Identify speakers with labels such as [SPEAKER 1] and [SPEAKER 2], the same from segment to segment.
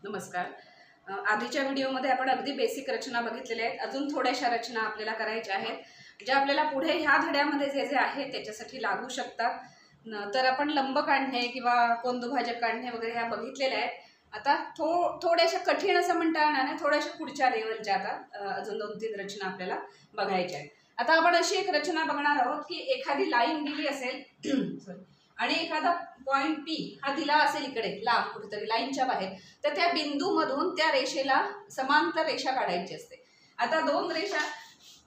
[SPEAKER 1] नमस्कार. आधीच्या व्हिडिओमध्ये आपण अगदी बेसिक रचना बघितलेल्या आहेत. अजून थोड्याशा रचना आपल्याला करायच्या आहेत ज्या आपल्याला पुढे ह्या धड्यामध्ये जे जे आहे त्याच्यासाठी लागू शकतात. तर आपण लंब काढणे किंवा कोनदुभाजक काढणे वगैरे ह्या बघितलेल्या आहेत. आता थोड्याशा कठीण असं म्हणता येणार नाही, थोड्याशा पुढच्या लेवलच्या आता अजून 2-3 रचना आपल्याला बघायच्या आहेत. आता आपण अशी एक रचना बघणार आहोत की एखादी लाईन दिली असेल सॉरी आणि एखादा पॉइंट पी हा दिला असेल इकडे लांब कुठेतरी लाईनच्या बाहेर, तर त्या बिंदूमधून त्या रेषेला समांतर रेषा काढायची असते. आता दोन रेषा,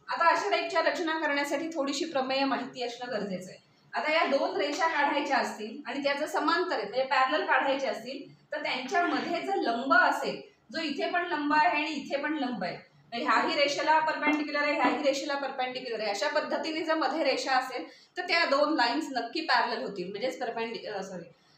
[SPEAKER 1] आता अशा टाईपच्या रचना करण्यासाठी थोडीशी प्रमेय माहिती असणं गरजेचं आहे. आता या दोन रेषा काढायच्या असतील आणि त्याचं समांतर आहे म्हणजे पॅरलल काढायचे असतील, तर त्यांच्यामध्ये जर लंब असेल, जो इथे पण लंब आहे आणि इथे पण लंब आहे, ह्याही रेषेला परपेंडिक्युलर आहे ह्याही रेषेला परपेंडिक्युलर आहे, अशा पद्धतीने जर मध्ये रेषा असेल तर त्या दोन लाईन्स नक्की पॅरलल होतील, म्हणजेच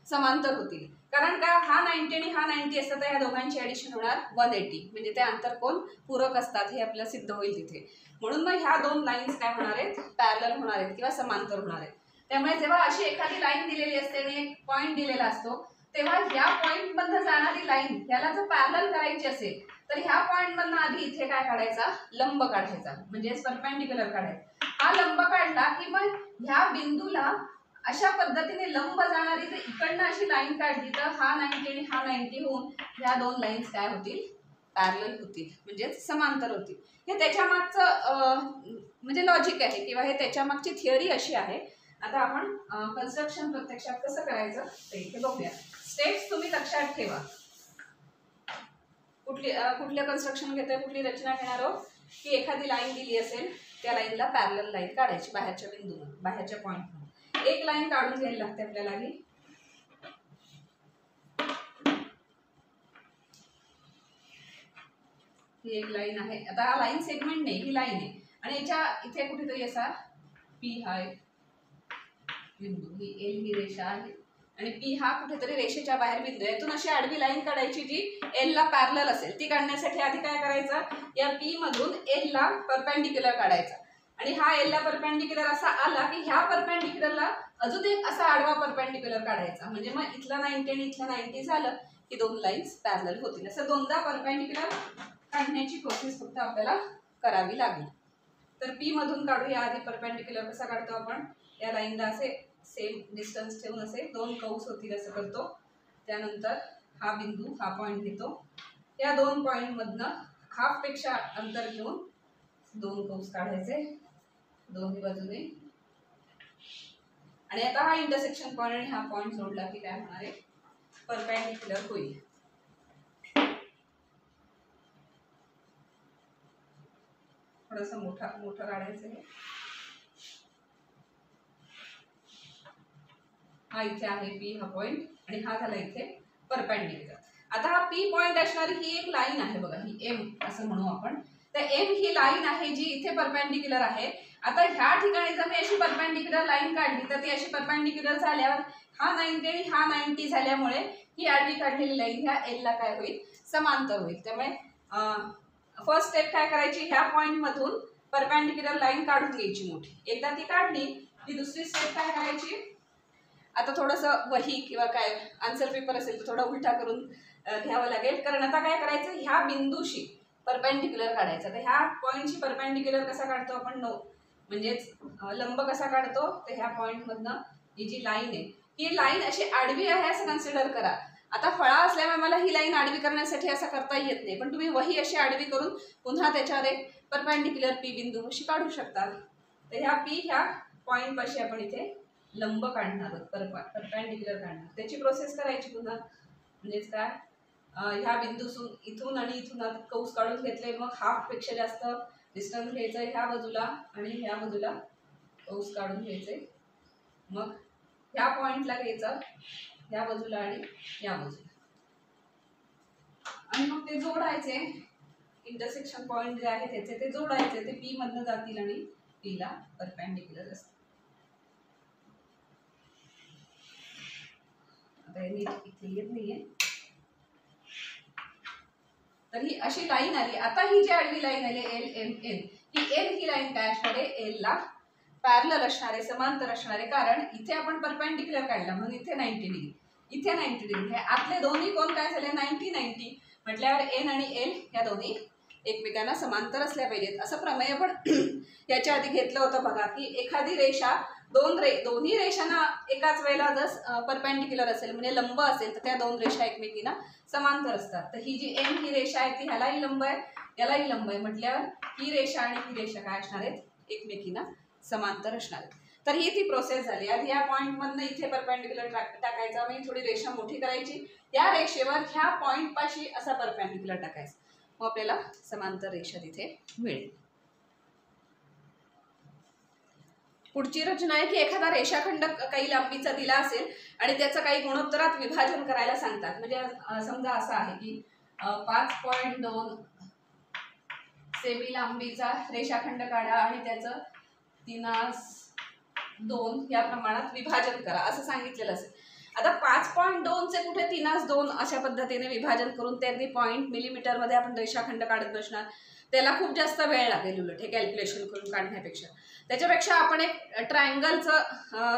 [SPEAKER 1] समांतर होतील. कारण का हा 90 आणि हा 90 असतात तर ह्या दोघांची ॲडिशन होणार 180, म्हणजे ते आंतरकोन पूरक असतात हे आपल्याला सिद्ध होईल तिथे. म्हणून मग ह्या दोन लाईन्स काय होणार आहेत, पॅरलल होणार आहेत किंवा समांतर होणार आहेत. त्यामुळे जेव्हा अशी एखादी लाईन दिलेली असते आणि एक पॉईंट दिलेला असतो, तेव्हा या पॉईंट मधनं जाणारी लाईन याला जर पॅरलल करायची असेल तर ह्या पॉईंट मधनं आधी इथे काय काढायचा, लंब काढायचा, म्हणजेच परपेंडिक्युलर काढायचा. हा लंब काढला की मग ह्या बिंदूला अशा पद्धतीने लंब जाणारी जर इकडनं अशी लाईन काढली तर हा 90 आणि हा 90 होऊन ह्या दोन लाईन्स काय होतील, पॅरलल होतील, म्हणजेच समांतर होतील. हे त्याच्या मागचं म्हणजे लॉजिक आहे किंवा हे त्याच्या मागची थिअरी अशी आहे. आता आपण कन्स्ट्रक्शन प्रत्यक्षात कसं करायचं ते इथे बघूया. स्टेप्स तुम्ही लक्षात ठेवा. कुठल्या कन्स्ट्रक्शन घेतोय, कुठली रचना घेणार आहोत की एखादी लाईन दिली असेल त्या लाईनला पॅरलल लाईन काढायची बाहेरच्या बिंदूला, बाहेरच्या पॉईंटला एक लाईन काढून घ्यायला लागते आपल्याला. ही एक लाईन आहे. आता हा लाईन सेगमेंट नाही, ही लाईन आहे आणि याच्या इथे कुठेतरी असा पी हा एक बिंदू, ही एल ही रेषा आहे आणि पी हा कुठेतरी रेषेच्या बाहेर बिंदू आहे. यातून अशी आडवी लाईन काढायची जी एल ला पॅरलल असेल. ती काढण्यासाठी आधी काय करायचं, या पी मधून एल ला परपेंडिक्युलर काढायचा आणि हा एल ला परपेंडिक्युलर असा आला की ह्या परपेंडिक्युलरला अजून एक असा आडवा परपेंडिक्युलर काढायचा, म्हणजे मग इथला 90 आणि इथला 90 झालं की दोन लाईन्स पॅरलल होतील. असं दोनदा परपेंडिक्युलर काढण्याची प्रोसेस फक्त आपल्याला करावी लागेल. तर पी मधून काढूया आधी परपेंडिक्युलर. कसा काढतो आपण, या लाईनला असे सेम डिस्टन्स ठेवून असे दोन कंस होतील असं करतो. त्यानंतर हा बिंदू हा पॉईंट घेतो, या दोन पॉईंट मधनं हाफ पेक्षा अंतर घेऊन दोन कंस काढायचे दोन्ही बाजूने आणि आता हा इंटरसेक्शन पॉईंट आणि हा पॉईंट जोडला की काय होणार आहे, परपेंडिक्युलर होईल. थोडंसं मोठं काढायचं आहे. हा इथे आहे पी हा पॉइंट आणि हा झाला इथे परपेंडिक्युलर. आता हा पी पॉइंट असणारी ही एक लाईन आहे बघा, ही एम असं म्हणू आपण. तर एम ही लाईन आहे जी इथे परपेंडिक्युलर आहे. आता ह्या ठिकाणी जर मी अशी परपेंडिक्युलर लाईन काढली तर ती अशी परपेंडिक्युलर झाल्यावर हा 90 आणि हा 90 झाल्यामुळे ही आडवी काढलेली लाईन ह्या एल ला काय होईल, समांतर होईल. त्यामुळे फर्स्ट स्टेप काय करायची, ह्या पॉइंट मधून परपेंडिक्युलर लाईन काढून घ्यायची मोठी. एकदा ती काढली की दुसरी स्टेप काय करायची, आता थोडंसं वही किंवा काय आन्सर पेपर असेल तर थोडा उलटा करून घ्यावं लागेल. कारण आता काय करायचं, ह्या बिंदूशी परपेंडिक्युलर काढायचं. तर ह्या पॉईंटशी परपेंडिक्युलर कसा काढतो आपण, म्हणजेच लंब कसा काढतो, तर ह्या पॉईंट मधनं ही जी लाईन आहे ही लाईन अशी आडवी आहे असं कन्सिडर करा. आता फळा असल्यामुळे मला ही लाईन आडवी करण्यासाठी असं करता येत नाही, पण तुम्ही वही अशी आडवी करून पुन्हा त्याच्यावर एक परपेंडिक्युलर पी बिंदू अशी काढू शकता. तर ह्या पी ह्या पॉईंट पाशी आपण इथे लंब काढणार आहोत, परपेंडिक्युलर काढणार. त्याची प्रोसेस करायची पुन्हा, म्हणजेच काय, ह्या बिंदूतून इथून आणि इथून कंस काढून घेतले, मग हाफ पेक्षा जास्त डिस्टन्स घ्यायचं ह्या बाजूला आणि ह्या बाजूला कंस काढून घ्यायचे, मग ह्या पॉइंटला घ्यायचं ह्या बाजूला आणि या बाजूला आणि मग ते जोडायचे. इंटरसेक्शन पॉइंट जे आहे त्याचे ते जोडायचे, ते पी मधनं जातील आणि पी ला परपेंडिक्युलर असतील. इथे येत नाहीये. तर ही अशी लाईन आली. आता ही जी आडवी लाईन आली एल एम एन, ही एल ही लाईन काय असणार आहे, एल ला पॅरलल असणार आहे, समांतर असणार आहे. कारण इथे आपण परपेंडिक्युलर काढला म्हणून इथे 90 डिग्री, इथे 90 डिग्री. हे आतले दोन्ही कोण काय झाले 90-90 म्हटल्यावर एन आणि एल या दोन्ही एकमेकांना समांतर असल्या पाहिजेत. असं प्रमेय पण याच्या आधी घेतलं होतं बघा, की एखादी रेषा दोन्ही रेषांना एकाच वेळेला जर परपेंडिक्युलर असेल म्हणजे लंब असेल तर त्या दोन रेषा एकमेकींना समांतर असतात. तर ही जी एम ही रेषा आहे ती ह्यालाही लंब आहे यालाही लंब आहे म्हटल्यावर ही रेषा आणि ही रेषा काय असणार आहेत एकमेकींना समांतर असणार आहेत. तर ही ती प्रोसेस झाली. आधी या पॉईंटमधनं इथे परपेंडिक्युलर टाकायचा, मग थोडी रेषा मोठी करायची, या रेषेवर ह्या पॉईंट पाशी असा परपेंडिक्युलर टाकायचा, मग आपल्याला समांतर रेषा तिथे मिळेल. पुढची रचना आहे की एखादा रेषाखंड काही लांबीचा दिला असेल आणि त्याचं काही गुणोत्तरात विभाजन करायला सांगतात. म्हणजे समजा असं आहे की 5.2 सेमी लांबीचा रेषाखंड काढा आणि त्याचं 3/2 या प्रमाणात विभाजन करा असं सांगितलेलं असेल. आता 5.2 चे कुठे 3/2 अशा पद्धतीने विभाजन करून ते अगदी पॉईंट मिलीमीटरमध्ये आपण रेषाखंड काढत बसणार, त्याला खूप जास्त वेळ लागेल उलट हे कॅल्क्युलेशन करून काढण्यापेक्षा. त्याच्यापेक्षा आपण एक ट्रायंगलचं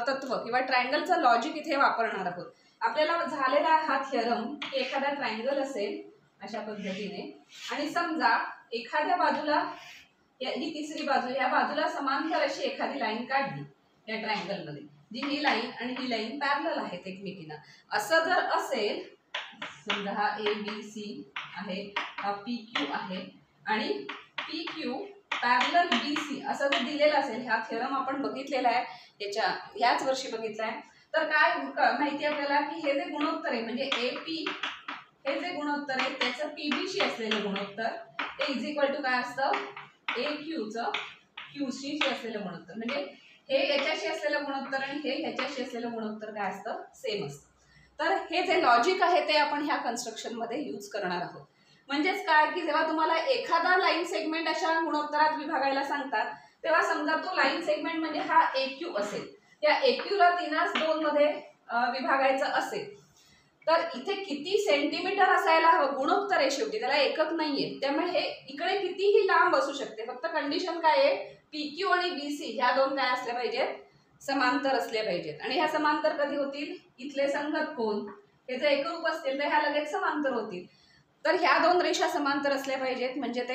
[SPEAKER 1] तत्व किंवा ट्रायंगलचं लॉजिक इथे वापरणार आहोत. आपल्याला झालेला हा थिअरम की एखादा ट्रायंगल असेल अशा पद्धतीने आणि समजा एखाद्या बाजूला ही तिसरी बाजू या बाजूला समांतर अशी एखादी लाईन काढली या ट्रायंगलमध्ये, जी ही लाईन आणि ही लाईन पॅरलल आहेत एकमेकींना. असं जर असेल समजा हा ABC आहे, हा PQ आहे आणि PQ पॅरलल BC असं जर दिलेलं असेल, हा थिअरम आपण बघितलेला आहे याच वर्षी बघितला आहे. तर काय माहिती आपल्याला की हे जे गुणोत्तर आहे म्हणजे AP हे जे गुणोत्तर आहे त्याचं PBशी असलेलं गुणोत्तर ते इज इक्वल टू काय असतं AQचं QCशी असलेलं गुणोत्तर. म्हणजे हे याच्याशी असलेलं गुणोत्तर आणि हे ह्याच्याशी असलेलं गुणोत्तर काय असतं सेम असतं. तर हे जे लॉजिक आहे ते आपण ह्या कन्स्ट्रक्शनमध्ये यूज करणार आहोत. म्हणजेच काय की जेव्हा तुम्हाला एखादा लाईन सेगमेंट अशा गुणोत्तरात विभागायला सांगतात तेव्हा समजा तो लाईन सेगमेंट म्हणजे हा AQ असेल, त्या AQला 3/2 मध्ये विभागायचं असेल तर इथे किती सेंटीमीटर असायला हवं, गुणोत्तर आहे शेवटी त्याला एकक नाहीये, त्यामुळे हे इकडे कितीही लांब असू शकते. फक्त कंडिशन काय आहे PQ आणि BC ह्या दोन काय असल्या पाहिजेत समांतर असले पाहिजेत. आणि ह्या समांतर कधी होतील इथले संगत कोण हे जर एकरूप असतील तर ह्या लगेच समांतर होतील. तर ह्या दोन रेषा समांतर असल्या पाहिजेत म्हणजे ते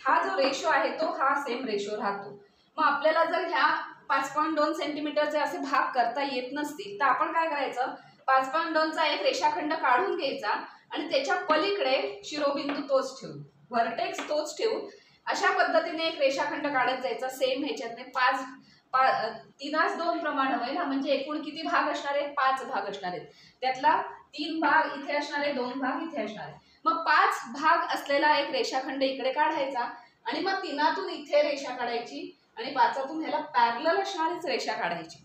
[SPEAKER 1] हा जो रेशो आहे तो हा सेम रेशो राहतो. मग आपल्याला जर ह्या 5.2 सेंटीमीटरचे असे भाग करता येत नसतील तर आपण काय करायचं 5.2 चा एक रेषाखंड काढून घ्यायचा आणि त्याच्या पलीकडे शिरोबिंदू तोच ठेवून व्हर्टेक्स तोच ठेवून अशा पद्धतीने एक रेषाखंड काढत जायचा सेम ह्याच्यातने 3/2 प्रमाण होय ना, म्हणजे एकूण किती भाग असणार आहेत 5 भाग असणार आहेत. त्यातला 3 भाग इथे असणार आहे, 2 भाग इथे असणार आहे. मग 5 भाग असलेला एक रेषाखंड इकडे काढायचा आणि मग 3तून इथे रेषा काढायची आणि 5तून ह्याला पॅरलल असणारीच रेषा काढायची.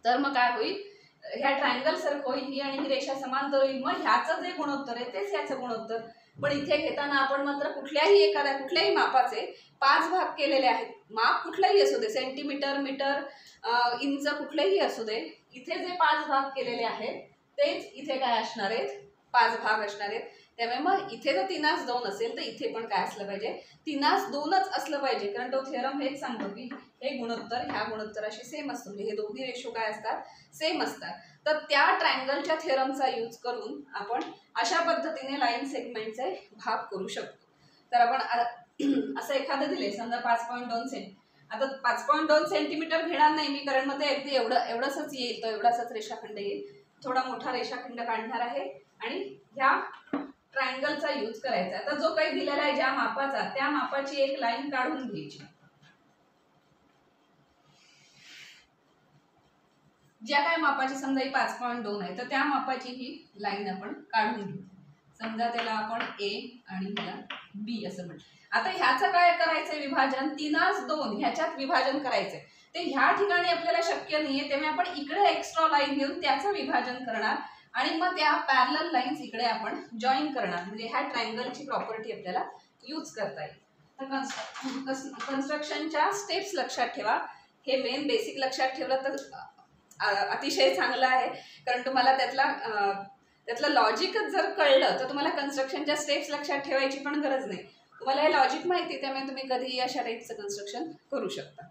[SPEAKER 1] तर मग काय होईल ह्या ट्रायंगल सारखं होईल, ही आणि ही रेषा समांतर होईल. मग ह्याचं जे गुणोत्तर आहे तेच ह्याचं गुणोत्तर. पण इथे घेताना आपण मात्र कुठल्याही मापाचे 5 भाग केलेले आहेत. माप कुठलाही असू दे सेंटीमीटर मीटर इंच कुठलेही असू दे, इथे जे 5 भाग केलेले आहेत तेच इथे काय असणार आहेत 5 भाग असणार आहेत. त्यामुळे मग इथे जर 3/2 असेल तर इथे पण काय असलं पाहिजे 3/2च असलं पाहिजे. कारण तो थिअरम हेच सांगतो की हे गुणोत्तर ह्या गुणोत्तराशी सेम असतं, म्हणजे हे दोन्ही रेशो काय असतात सेम असतात. तर त्या ट्रायंगलच्या थिअरमचा यूज करून आपण अशा पद्धतीने लाईन सेगमेंटचे भाग करू शकतो. तर आपण असं एखादं दिले समजा 5.2 सेंटी, आता 5.2 सेंटीमीटर घेणार नाही मी कारण मग ते अगदी एवढंसच येईल, तो एवढासाच रेषाखंड येईल. थोडा मोठा रेषाखंड काढणार आहे आणि ह्या ट्रायंगलचा यूज करायचा. आता जो काही दिलेला आहे ज्या मापाचा त्या मापाची एक लाईन काढून घ्यायची. ज्या काय मापाची समजा ही 5.2 आहे तर त्या मापाची ही लाईन आपण काढून घेऊ. समजा त्याला आपण A आणि ह्याला B असं म्हणतो. आता ह्याचं काय करायचंय विभाजन 3/2 ह्याच्यात विभाजन करायचंय. ते ह्या ठिकाणी आपल्याला शक्य नाहीये त्यामुळे आपण इकडे एक्स्ट्रा लाईन घेऊन त्याचं विभाजन करणार आणि मग त्या पॅरलल लाईन्स इकडे आपण जॉईन करणार. म्हणजे ह्या ट्रायंगलची प्रॉपर्टी आपल्याला यूज करता येईल. तर कन्स्ट्रक्शनच्या स्टेप्स लक्षात ठेवा. हे मेन बेसिक लक्षात ठेवलं तर अतिशय चांगलं आहे. कारण तुम्हाला त्यातलं लॉजिकच जर कळलं तर तुम्हाला कन्स्ट्रक्शनच्या स्टेप्स लक्षात ठेवायची पण गरज नाही. तुम्हाला हे लॉजिक माहिती त्यामुळे तुम्ही कधीही अशा टाईपचं कन्स्ट्रक्शन करू शकता.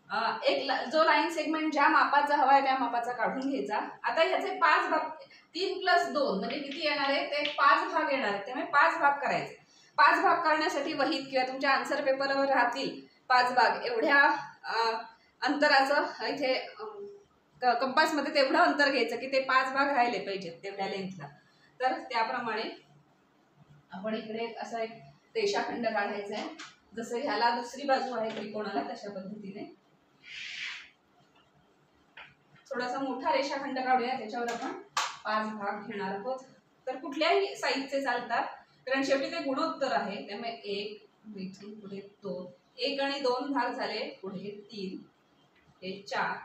[SPEAKER 1] जो लाईन सेगमेंट ज्या मापाचा हवा आहे त्या मापाचा काढून घ्यायचा। आता ह्याचे 5 भाग 3 + 2 म्हणजे किती येणार आहे ते 5 भाग येणार आहे, त्यामुळे 5 भाग करायचे। 5 भाग करण्यासाठी वहीत किंवा तुमच्या आन्सर पेपरवर राहतील 5 भाग एवढ्या अंतराचं इथे कंपासमध्ये तेवढं अंतर घ्यायचं की ते 5 भाग राहिले पाहिजेत तेवढ्या लेंथला। तर त्याप्रमाणे आपण इकडे असा एक रेषाखंड काढायचा आहे, जसं ह्याला दुसरी बाजू आहे त्रिकोणाला तशा पद्धतीने थोडासा मोठा रेषाखंड काढूया, त्याच्यावर आपण 5 भाग घेणार आहोत। तर कुठल्याही साईजचे चालतात, कारण शेवटी ते गुणोत्तर आहे, त्यामुळे 1 इथून पुढे 2, 1 आणि 2 भाग झाले, पुढे 3, हे 4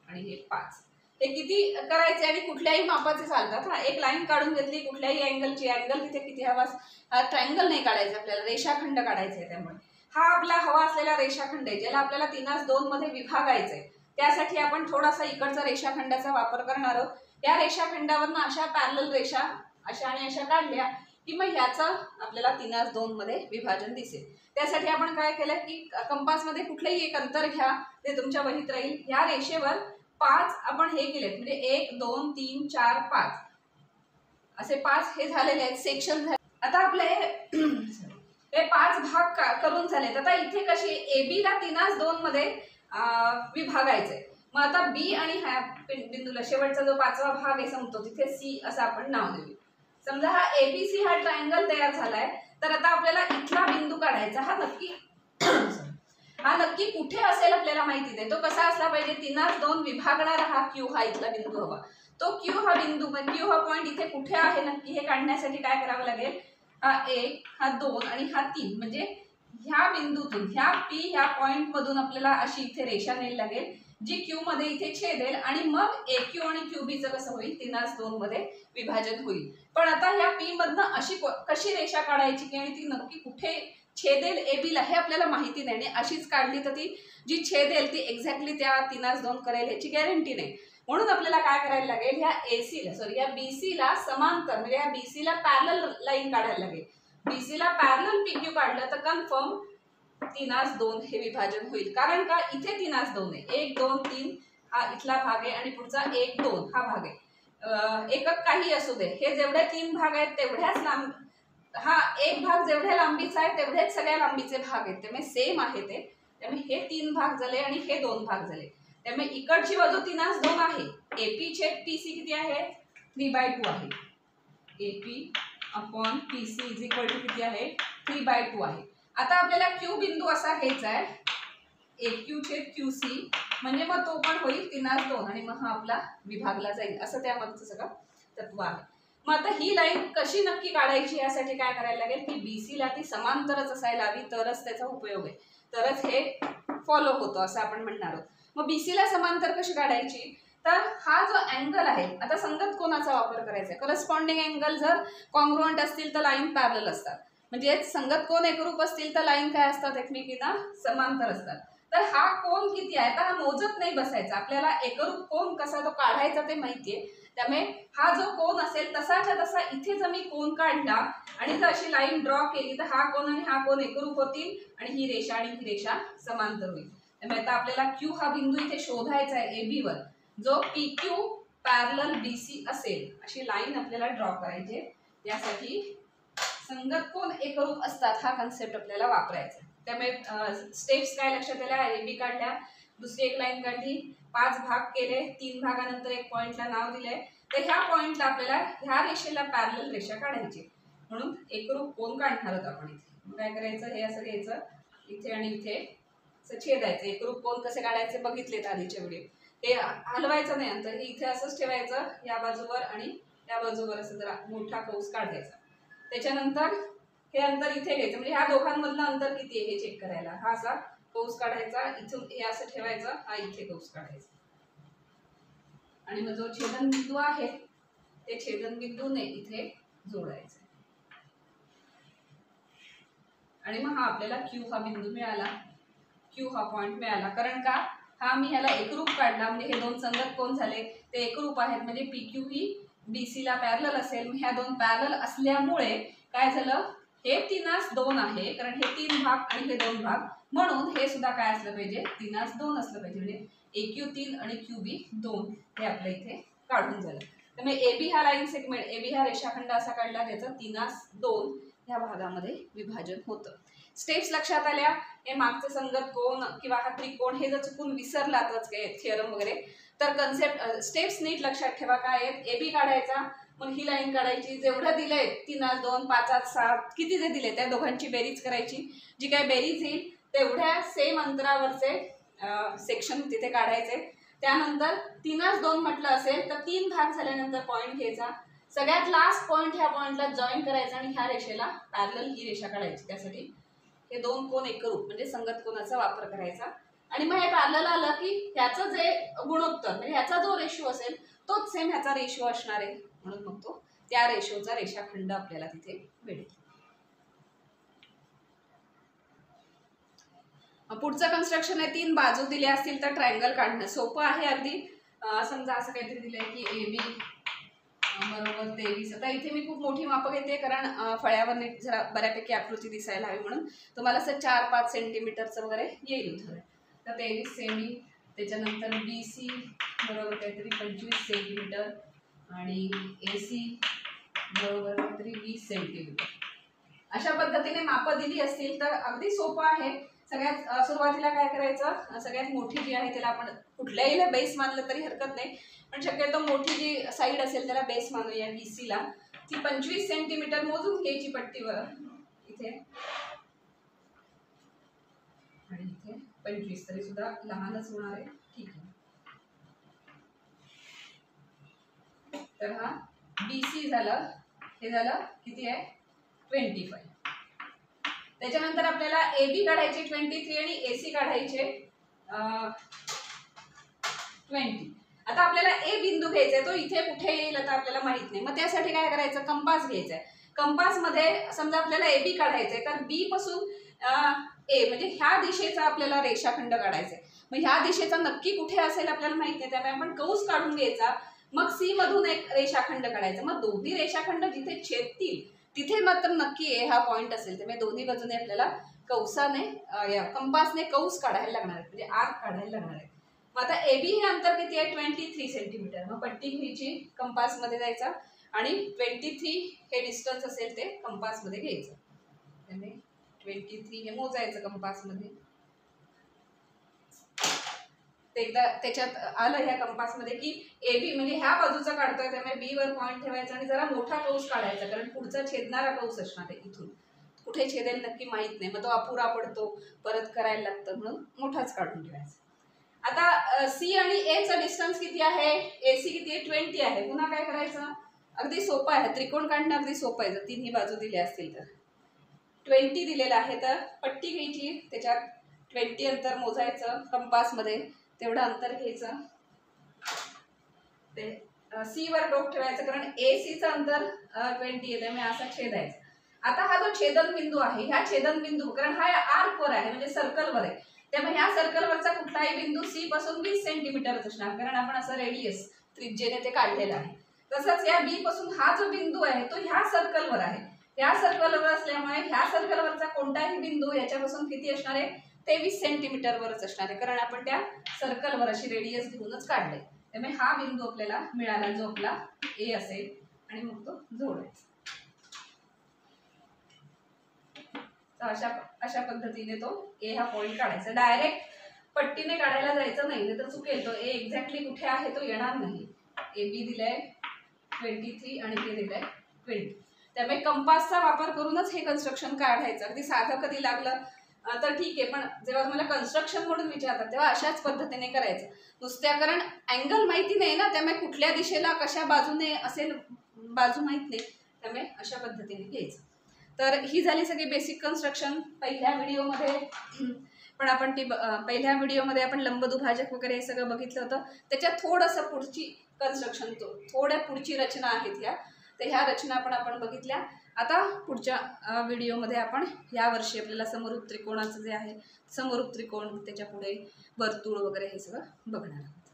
[SPEAKER 1] आणि हे 5। हे किती करायचे आणि कुठल्याही मापाचे चालतात। हा एक लाईन काढून घेतली कुठल्याही अँगलची, अँगल तिथे किती हवा, ट्रायंगल नाही काढायचं आपल्याला, रेषाखंड काढायचा आहे। त्यामुळे हा आपला हवा असलेला रेषाखंड आहे, ज्याला आपल्याला 3:2 मध्ये विभागायचंय। त्यासाठी आपण थोडासा इकडचा रेषाखंडाचा वापर करणार आहोत। या रेषाखंडावरनं अशा पॅरलल रेषा अशा आणि अशा काढल्या की मग ह्याचं आपल्याला 3:2 मध्ये विभाजन दिसेल। त्यासाठी आपण काय केलं की कंपासमध्ये कुठलेही एक अंतर घ्या, ते तुमच्या वहीत राहील। ह्या रेषेवर 5 आपण हे केले, म्हणजे 1 2 3 4 5 असे 5 हे झालेले आहेत सेक्शन झाले। आता आपले हे 5 भाग करून झालेत। आता इथे कशी AB ला 3:2 मध्ये विभागायचंय। मग आता बी आणि ह्या बिंदूला शेवटचा जो 5वा भाग आहे संपतो तिथे सी असं आपण नाव देऊ। समजा हा ABC हा ट्रायंगल तयार झालाय, तर आता आपल्याला इथला बिंदू काढायचा। हा नक्की कुठे असेल आपल्याला माहिती नाही, तो कसा असला पाहिजे, 3:2 विभागणारा हा Q हा इथला बिंदू हवा। तो Q हा बिंदू म्हणजे Q हा पॉइंट इथे कुठे आहे नक्की हे काढण्यासाठी काय करावं लागेल, हा 1 हा 2 आणि हा 3 म्हणजे ह्या बिंदूतून ह्या P ह्या पॉइंट मधून आपल्याला अशी इथे रेषा न्यायला लागेल जी Q मध्ये इथे छेदेल आणि मग AQ आणि QB चं कसं होईल 3:2 मध्ये विभाजन होईल। पण आता ह्या P मधनं अशी कशी रेषा काढायची की आणि ती नक्की कुठे छेदेल AB ला हे आपल्याला माहिती नाही, आणि अशीच काढली तर ती जी छेदेल ती एक्झॅक्टली त्या 3:2 करेल याची गॅरंटी नाही। म्हणून आपल्याला काय करायला लागेल, ह्या AC ला सॉरी या BC ला समांतर म्हणजे या BC ला पॅरलल लाईन काढायला लागेल। BC ला पॅरलल PQ काढलं तर कन्फर्म 3:2 हे विभाजन होईल, कारण का इथे 3:2 आहे, 1 2 3 हा इथला भाग आहे आणि पुढचा 1 2 हा भाग आहे। एकक काही असू दे, हे जेवढे 3 भाग आहेत तेवढ्याच लांब, हा एक भाग जेवढ्या लांबीचा आहे तेवढेच सगळ्या लांबीचे भाग आहेत, त्यामुळे सेम आहे ते। त्यामुळे हे 3 भाग झाले आणि हे 2 भाग झाले, त्यामुळे इकडची बाजू 3:2 आहे। AP छेद PC किती आहे, 3/2 आहे। AP/PC इज इक्वल टू किती आहे, 3/2 आहे। आता आपल्याला Q बिंदू असा घ्यायचा आहे, AQ छेद QC म्हणजे मग तो पण होईल 3:2 आणि मग हा आपला विभागला जाईल, असं त्यामागचं सगळं तत्व आहे। मग आता ही लाईन कशी नक्की काढायची यासाठी काय करायला लागेल की BC ला ती समांतरच असायला हवी, तरच त्याचा उपयोग आहे, तरच हे फॉलो होतो असं आपण म्हणणार आहोत। मग BC ला समांतर कशी काढायची, तर हा जो अँगल आहे, आता संगत कोणाचा वापर करायचा आहे, करस्पॉन्डिंग अँगल जर कॉन्ग्रुएंट असतील तर लाईन पॅरलल असतात, म्हणजे संगत कोण एकरूप असतील तर लाईन काय असतात, एकमेकींना समांतर असतात। तर हा कोण किती आहे, तर हा मोजत नाही बसायचा, आपल्याला एकरूप कोण कसा तो काढायचा ते माहितीये। त्यामुळे हा जो कोण असेल तसाच्या तसा इथे जर मी कोण काढला आणि जर अशी लाईन ड्रॉ केली तर हा कोण आणि हा कोण एकरूप होतील आणि ही रेषा आणि ही रेषा समांतर होईल। त्यामुळे आता आपल्याला Q हा बिंदू इथे शोधायचा आहे AB वर, जो PQ पॅरलल BC असेल अशी लाईन आपल्याला ड्रॉ करायची। त्यासाठी संगत कोण एकरूप असतात हा कन्सेप्ट आपल्याला वापरायचा। त्यामुळे स्टेप्स काय लक्षात आल्या, AB काढल्या, दुसरी एक लाईन काढली, 5 भाग केले, 3 भागानंतर एक पॉइंटला नाव दिलंय, तर ह्या पॉइंटला आपल्याला ह्या रेषेला पॅरलल रेषा काढायची, म्हणून एकरूप कोण काढणार आहोत आपण इथे। मग काय करायचं, हे असं घ्यायचं इथे आणि इथे असं छेदायचं। एकरूप कोण कसे काढायचे बघितलेत आधीच्या व्हिडिओ, हे हलवायचं नाही, अंतर हे इथे असंच ठेवायचं, या बाजूवर आणि या बाजूवर असं जरा मोठा कंस काढायचा। त्याच्यानंतर हे अंतर इथे घ्यायचं, म्हणजे ह्या दोघांमधलं अंतर किती आहे हे चेक करायला, हा असा कंस काढायचा, इथून हे असं ठेवायचं, हा इथे कंस काढायचा आणि मग जो छेदन बिंदू आहे ते छेदन बिंदूने इथे जोडायचं आणि मग हा आपल्याला Q हा बिंदू मिळाला, Q हा पॉइंट मिळाला। कारण का हा मी ह्याला एकरूप काढला, म्हणजे हे दोन संगत कोण झाले ते एकरूप आहेत, म्हणजे PQ ही BC ला पॅरलल असेल। ह्या दोन पॅरलल असल्यामुळे काय झालं, हे 3:2 आहे, कारण हे 3 भाग आणि हे 2 भाग म्हणून हे सुद्धा काय असलं पाहिजे, 3:2 असलं पाहिजे. म्हणजे AQ 3 आणि QB 2 हे आपल्या इथे काढून झालं. त्यामुळे AB हा लाईन सेगमेंट, AB हा रेषाखंड असा काढला ज्याचं 3:2 ह्या भागामध्ये विभाजन होतं. स्टेप्स लक्षात आल्या. हे मागचं संगत कोण किंवा हा त्रिकोण हे जर चुकून विसरलातच काय थिअरम वगैरे, तर कन्सेप्ट स्टेप्स नीट लक्षात ठेवा. काय आहेत, AB काढायचा, मग ही लाईन काढायची, जेवढं दिलंय 3:2 5:7 किती जे दिले त्या दोघांची बेरीज करायची. जी काय बेरीज येईल तेवढ्या सेम अंतरावरचे सेक्शन तिथे काढायचे. त्यानंतर 3:2 म्हटलं असेल तर 3 भाग झाल्यानंतर पॉईंट घ्यायचा. सगळ्यात लास्ट पॉईंट ह्या पॉईंटला जॉईन करायचा आणि ह्या रेषेला पॅरलल ही रेषा काढायची. त्यासाठी हे दोन कोण एकरूप म्हणजे संगत कोणाचा वापर करायचा. आणि मग हे पॅरलल आलं की ह्याचं जे गुणोत्तर म्हणजे ह्याचा जो रेशो असेल तोच सेम ह्याचा रेशो असणार आहे. म्हणून मग तो त्या रेशोचा रेषाखंड आपल्याला तिथे मिळेल. पुढचं कन्स्ट्रक्शन आहे, 3 बाजू दिल्या असतील तर ट्रायंगल काढणं सोपं आहे अगदी. समजा असं काहीतरी दिलंय की AB बरोबर 23. आता इथे मी खूप मोठी मापं घेते कारण फळ्यावर नीट जरा बऱ्यापैकी आकृती दिसायला हवी म्हणून. तुम्हाला असं 4-5 सेंटीमीटरचं वगैरे येईल उदाहरण. तर 23 सेमी, त्याच्यानंतर BC बरोबर काहीतरी 25 सेंटीमीटर आणि AC बरोबर काहीतरी 20 सेंटीमीटर. अशा पद्धतीने मापं दिली असतील तर अगदी सोपं आहे. सगळ्यात सुरुवातीला काय करायचं, सगळ्यात मोठी जी आहे त्याला आपण कुठल्याही बेस मानलं तरी हरकत नाही, पण शक्यतो मोठी जी साईड असेल त्याला बेस मानूया. BC ला ती 25 सेंटीमीटर मोजून घ्यायची पट्टीवर इथे आणि इथे 25, तरी सुद्धा लहानच होणार आहे. ठीक आहे. तर हा BC झालं, हे झालं किती आहे 25. त्याच्यानंतर आपल्याला AB काढायचे 23 आणि AC काढायचे 20. आता आपल्याला A बिंदू घ्यायचा आहे, तो इथे कुठे येईल आता आपल्याला माहित नाही. मग त्यासाठी काय करायचं, कंपास घ्यायचा आहे. कंपास मध्ये समजा आपल्याला AB काढायचंय तर B पासून A म्हणजे ह्या दिशेचा आपल्याला रेषाखंड काढायचा आहे. मग ह्या दिशेचा नक्की कुठे असेल आपल्याला माहित नाही, त्यामुळे आपण कंस काढून घ्यायचा. मग C मधून एक रेषाखंड काढायचा. मग दोन्ही रेषाखंड जिथे छेदतील तिथे मात्र नक्की A हा पॉईंट असेल. त्यामुळे दोन्ही बाजूने आपल्याला कंसाने कंपासने कंस काढायला लागणार आहे, म्हणजे आर्क काढायला लागणार आहे. मग आता AB हे अंतर किती आहे 23 सेंटीमीटर. मग पट्टी घ्यायची, कंपास मध्ये जायचा आणि 23 हे डिस्टन्स असेल ते कंपास मध्ये घ्यायचं. त्यामुळे 23 हे मोजायचं कंपास मध्ये. एकदा त्याच्यात आलं ह्या कंपास मध्ये की AB म्हणजे ह्या बाजूचा काढतोय त्यामुळे B वर पॉईंट ठेवायचा आणि जरा मोठा कंस काढायचा कारण पुढचा छेदणारा कंस असणार आहे. इथून कुठे छेदेल नक्की माहित नाही, मग तो अपुरा पडतो, परत करायला लागतं, म्हणून मोठाच काढून ठेवायचा. आता C आणि A चा डिस्टन्स किती आहे, AC किती आहे 20 आहे. पुन्हा काय करायचं, अगदी सोपं आहे, त्रिकोण काढणं अगदी सोपं आहे. जर तिन्ही बाजू दिल्या असतील तर 20 दिलेलं आहे तर पट्टी घ्यायची, त्याच्यात 20 अंतर मोजायचं कंपास मध्ये, तेवढं अंतर घ्यायचं. ते C वर डोक ठेवायचं कारण AC चं अंतर 20 आहे त्यामुळे असा छेदायचा. आता हा जो छेदन बिंदू आहे, ह्या छेदन बिंदू कारण हा आर्क वर आहे म्हणजे सर्कलवर आहे, त्यामुळे ह्या सर्कलवरचा कुठलाही बिंदू C पासून 20 सेंटीमीटरच असणार कारण आपण असं रेडियस त्रिज्येने ते काढलेलं आहे. तसंच या B पासून हा जो बिंदू आहे तो ह्या सर्कलवर आहे. ह्या सर्कलवर असल्यामुळे ह्या सर्कलवरचा कोणताही बिंदू याच्यापासून किती असणार आहे 23 सेंटीमीटरवरच असणार आहे कारण आपण त्या सर्कलवर अशी रेडियस घेऊनच काढले. त्यामुळे हा बिंदू आपल्याला मिळाला जो आपला A असेल आणि मग तो जोडायचा. अशा पद्धतीने तो A हा पॉईंट काढायचा. डायरेक्ट पट्टीने काढायला जायचं नाही तर चुकेल. तो A एक्झॅक्टली कुठे आहे तो येणार नाही. AB दिलाय 23 आणि हे दिलाय 20. त्यामुळे कंपासचा वापर करूनच हे कन्स्ट्रक्शन काढायचं. अगदी साधं कधी लागलं तर ठीक आहे, पण जेव्हा तुम्हाला कन्स्ट्रक्शन म्हणून विचारतात तेव्हा अशाच पद्धतीने करायचं. नुसत्या कारण अँगल माहिती नाही ना, त्यामुळे कुठल्या दिशेला कशा बाजूने असेल बाजू माहित नाही, त्यामुळे अशा पद्धतीने घ्यायचं. तर ही झाली सगळी बेसिक कन्स्ट्रक्शन पहिल्या व्हिडिओमध्ये. पण आपण ती पहिल्या व्हिडिओमध्ये आपण लंबदुभाजक वगैरे हे सगळं बघितलं होतं. त्याच्यात थोडंसं पुढची कन्स्ट्रक्शन थोड्या पुढची रचना आहेत ह्या, तर ह्या रचना पण आपण बघितल्या. आता पुढच्या व्हिडिओमध्ये आपण यावर्षी आपल्याला समरूप त्रिकोणाचं जे आहे समरूप त्रिकोण, त्याच्या पुढे वर्तुळ वगैरे हे सगळं बघणार आहोत.